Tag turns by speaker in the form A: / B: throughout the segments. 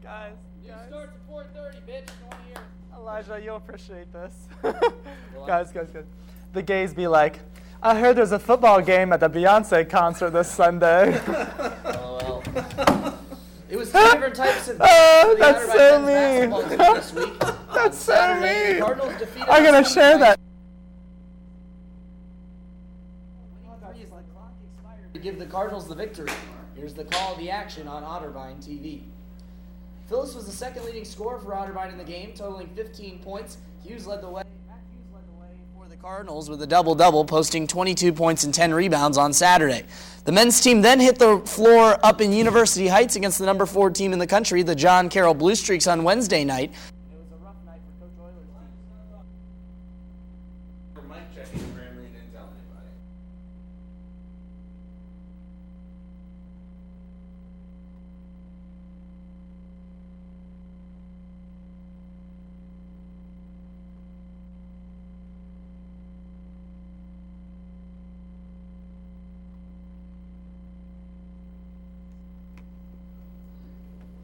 A: Guys.
B: Starts at 4:30, bitch. Come on here.
A: Elijah, you'll appreciate this. Guys. The gays be like, I heard there's a football game at the Beyonce concert this Sunday.
B: Oh, well. It was two different types of
A: that's so mean.
B: This week.
A: That's so
B: Saturday,
A: mean.
B: the Cardinals defeated
A: I'm going to share that.
B: To give the Cardinals the victory. Here's the call of the action on Otterbein TV. Phillips was the second leading scorer for Otterbein in the game, totaling 15 points. Matt Hughes led the way for the Cardinals with a double-double, posting 22 points and 10 rebounds on Saturday. The men's team then hit the floor up in University Heights against the number 4 team in the country, the John Carroll Blue Streaks, on Wednesday night. It was a rough night for Coach Euler's team.
C: For mic checking, Grammy didn't tell anybody.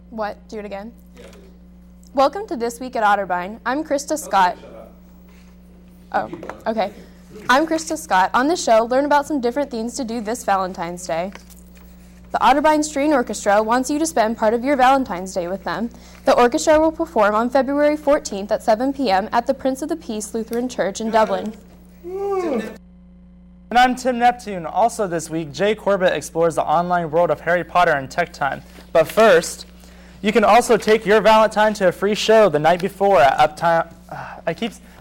D: What? Do it again?
C: Yeah, please.
D: Welcome to This Week at Otterbein. I'm Krista Scott.
C: Okay, shut up.
D: Oh, okay. I'm Krista Scott. On this show, learn about some different things to do this Valentine's Day. The Otterbein String Orchestra wants you to spend part of your Valentine's Day with them. The orchestra will perform on February 14th at 7 p.m. at the Prince of the Peace Lutheran Church in Dublin.
A: And I'm Tim Neptune. Also this week, Jay Corbett explores the online world of Harry Potter and Tech Time. But first, you can also take your Valentine to a free show the night before at Uptown.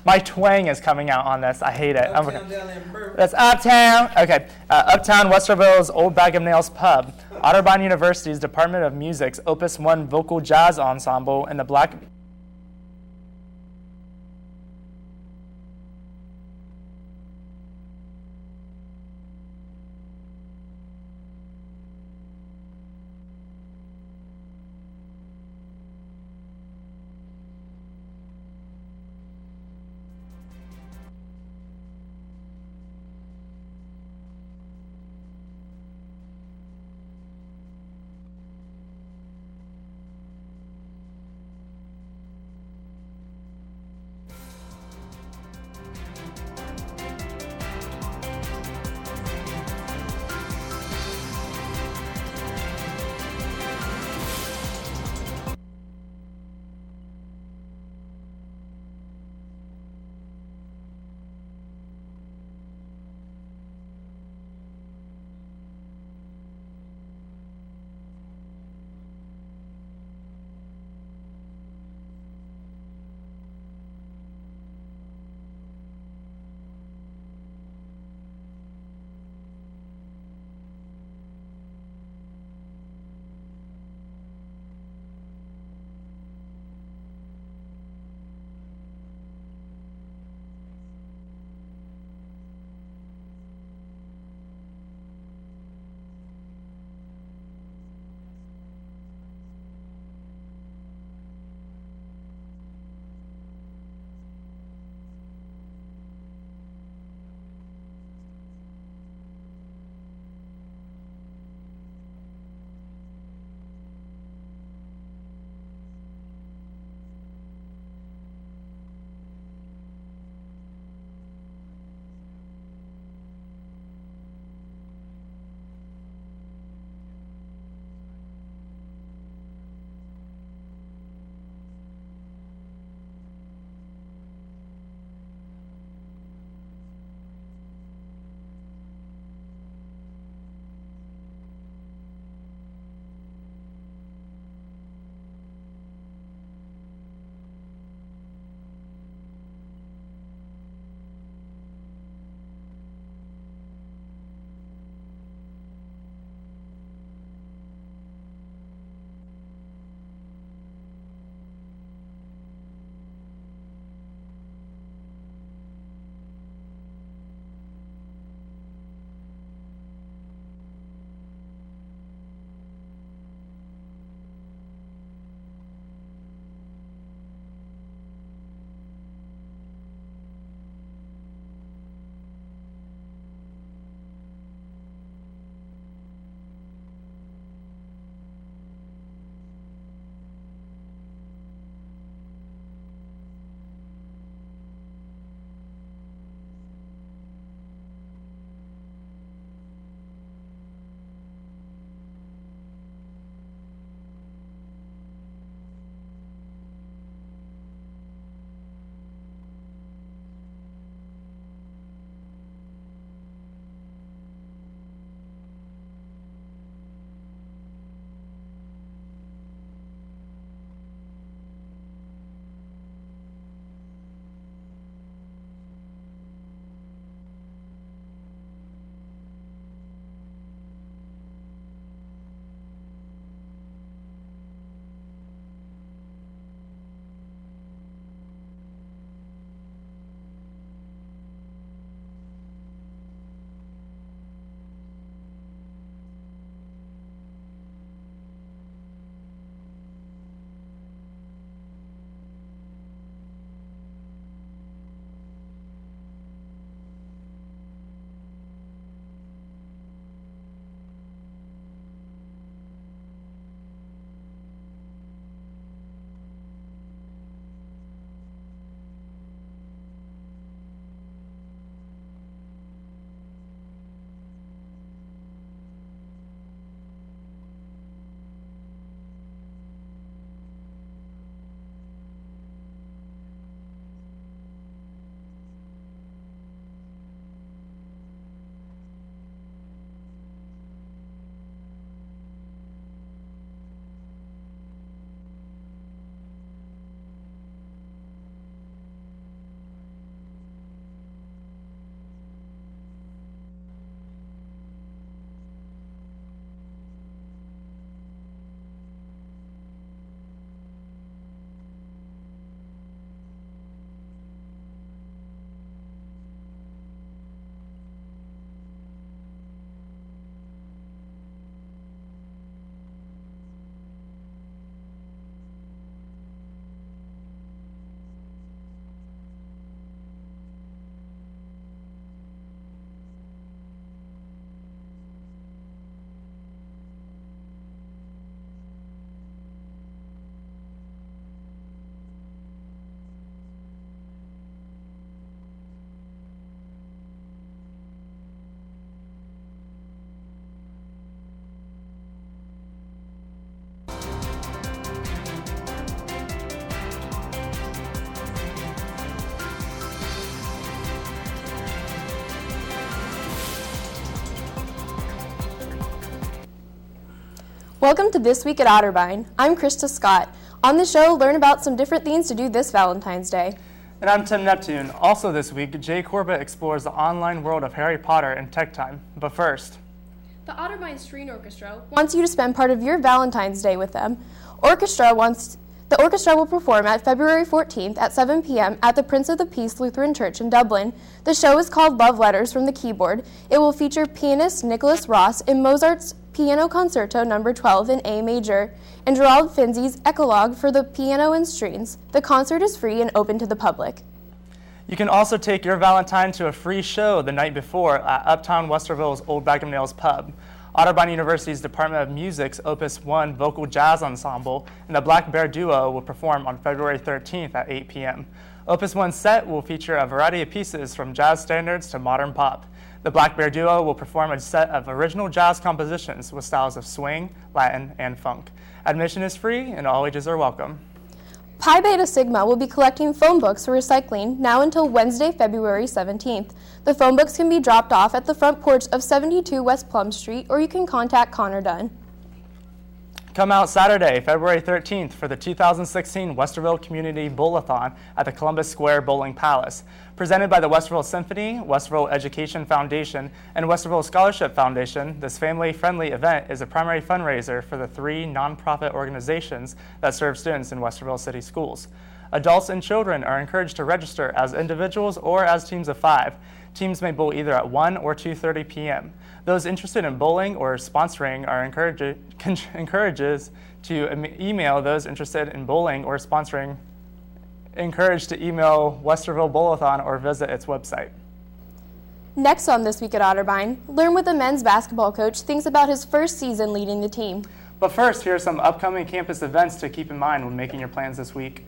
A: My twang is coming out on this. I hate it. That's Uptown. Okay. Uptown Westerville's Old Bag of Nails Pub. Otterbein University's Department of Music's Opus 1 Vocal Jazz Ensemble and the Black...
D: Welcome to This Week at Otterbein. I'm Krista Scott. On the show, learn about some different things to do this Valentine's Day.
A: And I'm Tim Neptune. Also this week, Jay Corbett explores the online world of Harry Potter in Tech Time. But first,
D: the Otterbein String Orchestra wants you to spend part of your Valentine's Day with them. The orchestra will perform at February 14th at 7 p.m. at the Prince of the Peace Lutheran Church in Dublin. The show is called Love Letters from the Keyboard. It will feature pianist Nicholas Ross in Mozart's Piano Concerto No. 12 in A major, and Gerald Finzi's Eclogue for the piano and strings. The concert is free and open to the public.
A: you can also take your Valentine to a free show the night before at Uptown Westerville's Old Bag of Nails pub. Otterbein University's Department of Music's Opus 1 Vocal Jazz Ensemble and the Black Bear Duo will perform on February 13th at 8 p.m. Opus 1's set will feature a variety of pieces from jazz standards to modern pop. The Black Bear Duo will perform a set of original jazz compositions with styles of swing, Latin, and funk. Admission is free and all ages are welcome.
D: Pi Beta Sigma will be collecting phone books for recycling now until Wednesday, February 17th. The phone books can be dropped off at the front porch of 72 West Plum Street, or you can contact Connor Dunn.
A: Come out Saturday, February 13th for the 2016 Westerville Community Bowl-a-thon at the Columbus Square Bowling Palace. Presented by the Westerville Symphony, Westerville Education Foundation, and Westerville Scholarship Foundation, this family-friendly event is a primary fundraiser for the 3 nonprofit organizations that serve students in Westerville City Schools. Adults and children are encouraged to register as individuals or as teams of 5. Teams may bowl either at 1 or 2:30 p.m. Those interested in bowling or sponsoring are encouraged to email those interested in bowling or sponsoring. Encouraged to email Westerville Bowl-a-thon or visit its website.
D: Next on This Week at Otterbein, learn what the men's basketball coach thinks about his first season leading the team.
A: But first, here are some upcoming campus events to keep in mind when making your plans this week.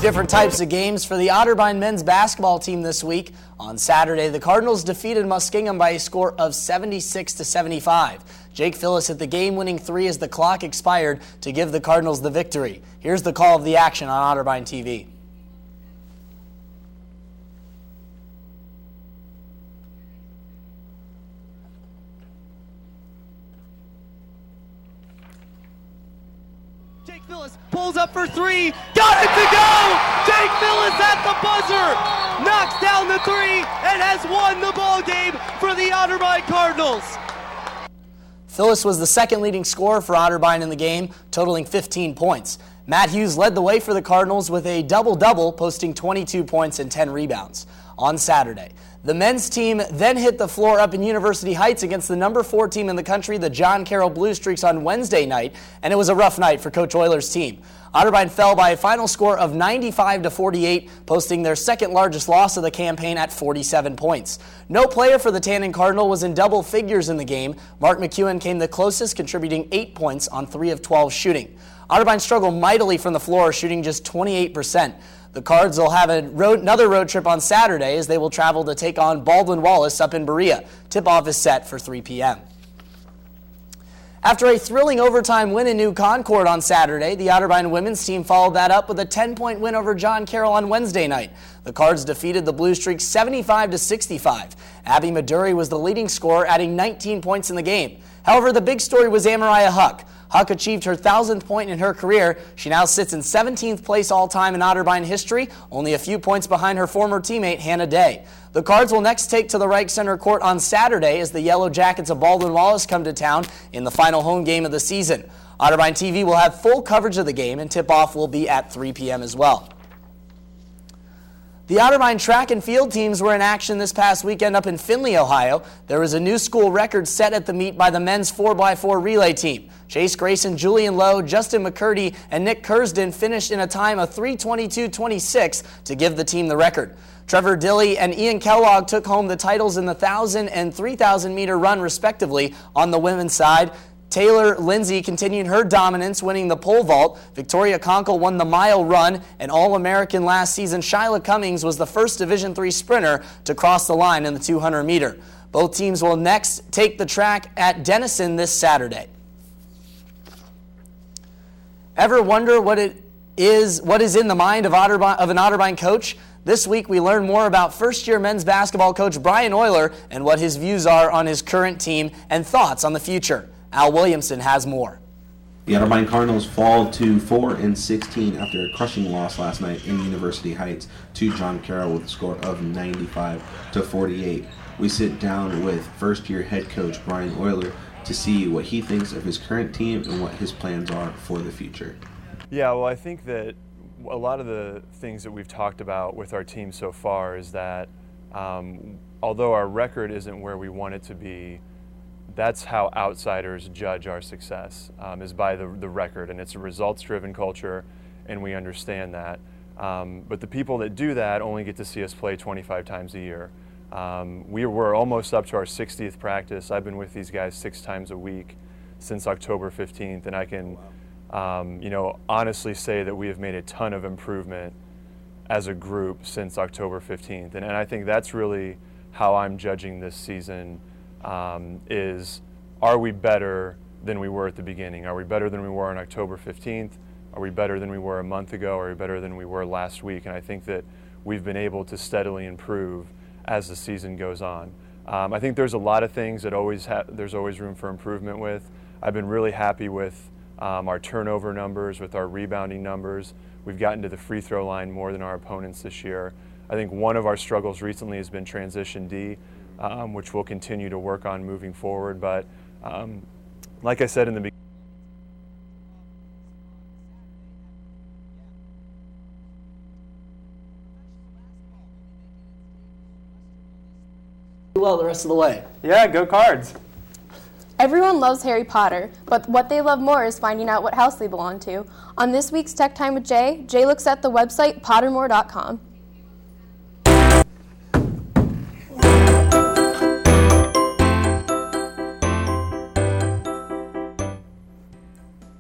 B: Different types of games for the Otterbein men's basketball team this week. On Saturday, the Cardinals defeated Muskingum by a score of 76-75. Jake Phillips hit the game-winning 3 as the clock expired to give the Cardinals the victory. Here's the call of the action on Otterbein TV.
E: Jake Phillips pulls up for 3, got it to go! Jake Phillips at the buzzer, knocks down the 3, and has won the ball game for the Otterbein Cardinals.
B: Phillips was the second leading scorer for Otterbein in the game, totaling 15 points. Matt Hughes led the way for the Cardinals with a double-double, posting 22 points and 10 rebounds. On Saturday, the men's team then hit the floor up in University Heights against the number 4 team in the country, the John Carroll Blue Streaks, on Wednesday night, and it was a rough night for Coach Euler's team. Otterbein fell by a final score of 95-48, posting their second largest loss of the campaign at 47 points. No player for the Tannen Cardinal was in double figures in the game. Mark McEwen came the closest, contributing 8 points on 3 of 12 shooting. Otterbein struggled mightily from the floor, shooting just 28%. The Cards will have another road trip on Saturday as they will travel to take on Baldwin Wallace up in Berea. Tip-off is set for 3 p.m. After a thrilling overtime win in New Concord on Saturday, the Otterbein women's team followed that up with a 10-point win over John Carroll on Wednesday night. The Cards defeated the Blue Streaks 75-65. Abby Maduri was the leading scorer, adding 19 points in the game. However, the big story was Amariah Huck. Huck achieved her 1,000th point in her career. She now sits in 17th place all-time in Otterbein history, only a few points behind her former teammate Hannah Day. The Cards will next take to the Reich Center Court on Saturday as the Yellow Jackets of Baldwin Wallace come to town in the final home game of the season. Otterbein TV will have full coverage of the game, and tip-off will be at 3 p.m. as well. The Otterbein track and field teams were in action this past weekend up in Findlay, Ohio. There was a new school record set at the meet by the men's 4x4 relay team. Chase Grayson, Julian Lowe, Justin McCurdy, and Nick Kursden finished in a time of 3:22.26 to give the team the record. Trevor Dilley and Ian Kellogg took home the titles in the 1,000 and 3,000 meter run respectively. On the women's side, Taylor Lindsay continued her dominance, winning the pole vault. Victoria Conkle won the mile run, and All-American last season Shyla Cummings was the first Division III sprinter to cross the line in the 200 meter. Both teams will next take the track at Denison this Saturday. Ever wonder what is in the mind of an Otterbein coach? This week we learn more about first-year men's basketball coach Brian Euler and what his views are on his current team and thoughts on the future. Al Williamson has more.
F: The Otterbein Cardinals fall to 4-16 after a crushing loss last night in University Heights to John Carroll with a score of 95-48. We sit down with first-year head coach Brian Euler to see what he thinks of his current team and what his plans are for the future.
G: Yeah, well, I think that a lot of the things that we've talked about with our team so far is that although our record isn't where we want it to be, that's how outsiders judge our success, is by the record, and it's a results-driven culture, and we understand that. But the people that do that only get to see us play 25 times a year. We're almost up to our 60th practice. I've been with these guys 6 times a week since October 15th, and I can honestly say that we have made a ton of improvement as a group since October 15th. And I think that's really how I'm judging this season. Is, are we better than we were at the beginning? Are we better than we were on October 15th? Are we better than we were a month ago? Are we better than we were last week? And I think that we've been able to steadily improve as the season goes on. I think there's a lot of things that there's always room for improvement with. I've been really happy with our turnover numbers, with our rebounding numbers. We've gotten to the free throw line more than our opponents this year. I think one of our struggles recently has been transition D, which we'll continue to work on moving forward. But like I said in the beginning,
B: Well, the rest of the way.
A: Yeah, go Cards.
D: Everyone loves Harry Potter, but what they love more is finding out what house they belong to. On this week's Tech Time with Jay, Jay looks at the website pottermore.com.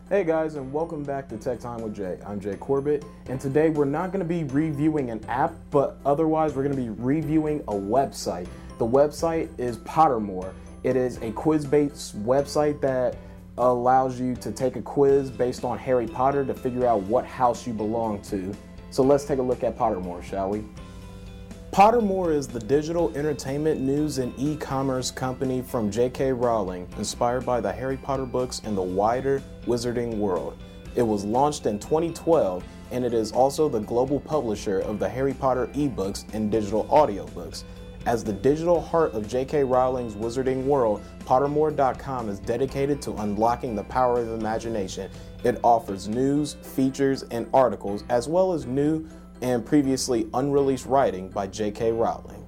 H: Hey guys, and welcome back to Tech Time with Jay. I'm Jay Corbett, and today we're not going to be reviewing an app, but otherwise we're going to be reviewing a website. The website is Pottermore. It is a quiz-based website that allows you to take a quiz based on Harry Potter to figure out what house you belong to. So let's take a look at Pottermore, shall we? Pottermore is the digital entertainment news and e-commerce company from J.K. Rowling, inspired by the Harry Potter books and the wider wizarding world. It was launched in 2012, and it is also the global publisher of the Harry Potter ebooks and digital audiobooks. As the digital heart of J.K. Rowling's wizarding world, Pottermore.com is dedicated to unlocking the power of imagination. It offers news, features, and articles, as well as new and previously unreleased writing by J.K. Rowling.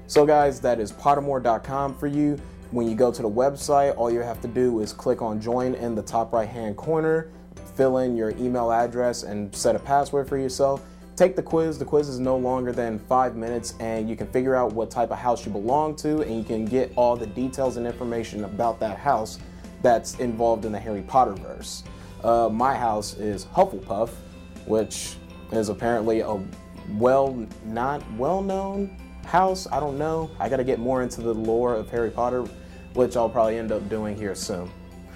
H: So guys, that is Pottermore.com for you. When you go to the website, all you have to do is click on join in the top right hand corner, fill in your email address, and set a password for yourself. Take the quiz. The quiz is no longer than 5 minutes, and you can figure out what type of house you belong to, and you can get all the details and information about that house that's involved in the Harry Potter verse. My house is Hufflepuff, which is apparently a not well-known house. I don't know. I got to get more into the lore of Harry Potter, which I'll probably end up doing here soon.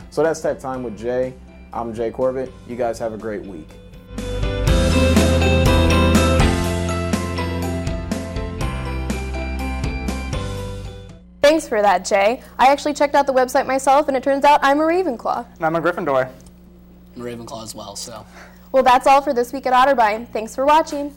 H: So that's Tech Time with Jay. I'm Jay Corbett. You guys have a great week.
D: Thanks for that, Jay. I actually checked out the website myself, and it turns out I'm a Ravenclaw.
A: And I'm a Gryffindor.
B: I'm a Ravenclaw as well, so.
D: Well, that's all for this week at Otterbein. Thanks for watching.